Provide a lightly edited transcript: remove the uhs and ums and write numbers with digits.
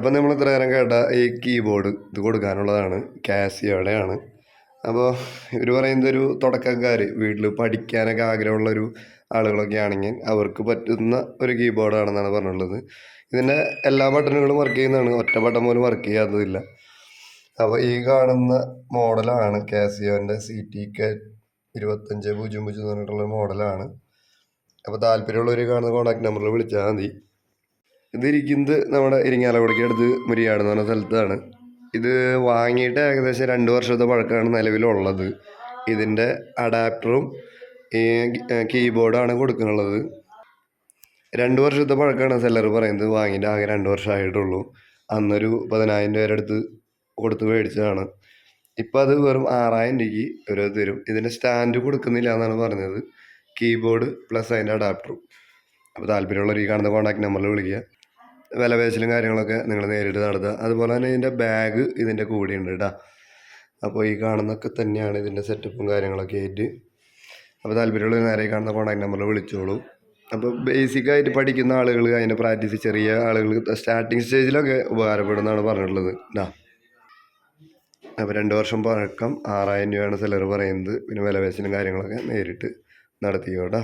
അപ്പം നമ്മൾ ഇത്ര നേരം കേട്ട ഈ കീബോർഡ് ഇത് കൊടുക്കാനുള്ളതാണ്, കാസിയോടെയാണ്. അപ്പോൾ ഇവർ പറയുന്നത് ഒരു തുടക്കക്കാർ വീട്ടിൽ പഠിക്കാനൊക്കെ ആഗ്രഹമുള്ളൊരു ആളുകളൊക്കെ ആണെങ്കിൽ അവർക്ക് പറ്റുന്ന ഒരു കീബോർഡാണെന്നാണ് പറഞ്ഞിട്ടുള്ളത്. ഇതിൻ്റെ എല്ലാ ബട്ടണുകളും വർക്ക് ചെയ്യുന്നതാണ്, ഒറ്റ ബട്ടൺ പോലും വർക്ക് ചെയ്യാത്തതില്ല. അപ്പോൾ ഈ കാണുന്ന മോഡലാണ് കാസിയോൻ്റെ CTK 2500 എന്ന് പറഞ്ഞിട്ടുള്ള മോഡലാണ്. അപ്പോൾ താല്പര്യമുള്ളവർ കാണുന്ന കോൺടാക്ട് നമ്പറിൽ വിളിച്ചാൽ മതി. ഇതിരിക്കുന്നത് നമ്മുടെ ഇരിങ്ങാലക്കുടയ്ക്ക് അടുത്ത് മുരിയാട് എന്ന് പറഞ്ഞ സ്ഥലത്താണ്. ഇത് വാങ്ങിയിട്ട് ഏകദേശം 2 വർഷത്തെ പഴക്കമാണ് നിലവിലുള്ളത്. ഇതിൻ്റെ അഡാപ്റ്ററും ഈ കീബോർഡാണ് കൊടുക്കുന്നുള്ളത്. 2 വർഷത്തെ പഴക്കമാണ് സെല്ലർ പറയുന്നത്. വാങ്ങിയിട്ട് ആകെ 2 വർഷമായിട്ടുള്ളൂ. അന്നൊരു 10,000 രൂപ അടുത്ത് കൊടുത്ത് മേടിച്ചതാണ്. ഇപ്പം അത് വെറും 6,000 രൂപയ്ക്ക് ഒരു തരും. ഇതിൻ്റെ സ്റ്റാൻഡ് കൊടുക്കുന്നില്ല എന്നാണ് പറഞ്ഞത്, കീബോർഡ് പ്ലസ് അതിൻ്റെ അഡാപ്റ്ററും. അപ്പോൾ താല്പര്യമുള്ളവർ ഈ കാണുന്ന കോൺടാക്ട് നമ്പറിൽ വിളിക്കുക. വിലപേശലും കാര്യങ്ങളൊക്കെ നിങ്ങൾ നേരിട്ട് നടത്തുക. അതുപോലെ തന്നെ ഇതിൻ്റെ ബാഗ് ഇതിൻ്റെ കൂടെ ഉണ്ട് കേട്ടോ. അപ്പോൾ ഈ കാണുന്നൊക്കെ തന്നെയാണ് ഇതിൻ്റെ സെറ്റപ്പും കാര്യങ്ങളൊക്കെ ആയിട്ട്. അപ്പോൾ താല്പര്യമുള്ളവർ നേരെ കാണുന്ന കോൺടാക്ട് നമ്പറിൽ വിളിച്ചോളൂ. അപ്പോൾ ബേസിക്കായിട്ട് പഠിക്കുന്ന ആളുകൾ, അതിൻ്റെ പ്രാക്ടീസ് ചെറിയ ആളുകൾ സ്റ്റാർട്ടിങ് സ്റ്റേജിലൊക്കെ ഉപകാരപ്പെടുന്നതാണ് പറഞ്ഞിട്ടുള്ളത് കേട്ടോ. അപ്പോൾ 2 വർഷം പഴക്കം, 6,000 രൂപയാണ് സെല്ലർ പറയുന്നത്. പിന്നെ വിലപേശലും കാര്യങ്ങളൊക്കെ നേരിട്ട് നടത്തിക്കോട്ടോ.